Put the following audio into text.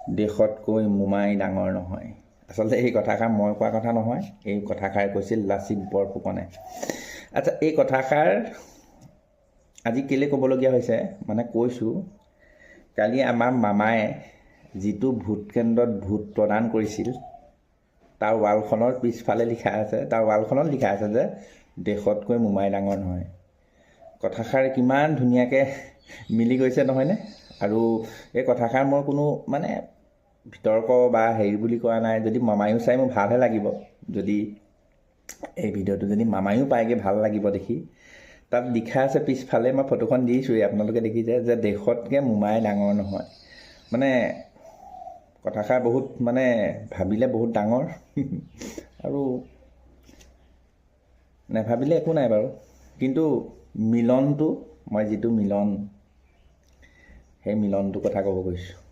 দেশতকৈ মোমাই ডাঙৰ নহয়। আচলতে এই কথাষাৰ মই কোৱা কথা নহয়, এই কথাষাৰ কৈছিল লাচিত বৰফুকনে। আচ্ছা, এই কথাষাৰ আজি কেলৈ ক'বলগীয়া হৈছে মানে কৈছোঁ, কালি আমাৰ মামায়ে যিটো ভোট কেন্দ্ৰত ভোট প্ৰদান কৰিছিল তাৰ ৱালখনৰ পিছফালে লিখা আছে, তাৰ ৱালখনত লিখা আছে যে দেশতকৈ মোমাই ডাঙৰ নহয়। কথাষাৰ কিমান ধুনীয়াকৈ মিলি গৈছে নহয়নে? আৰু এই কথাষাৰ মোৰ কোনো মানে বিতৰ্ক বা হেৰি বুলি কোৱা নাই। যদি মামায়ো চাই মোৰ ভালহে লাগিব, যদি এই ভিডিঅ'টো যদি মামায়ো পায়গৈ ভাল লাগিব দেখি। তাত লিখা আছে পিছফালে, মই ফটোখন দিছোঁৱেই, আপোনালোকে দেখিছে যে দেশতকৈ মোমাই ডাঙৰ নহয়। মানে কথাষাৰ বহুত মানে ভাবিলে বহুত ডাঙৰ আৰু নেভাবিলে একো নাই বাৰু। কিন্তু মিলনটো, মই যিটো মিলন, সেই মিলনটোৰ কথা ক'ব গৈছোঁ।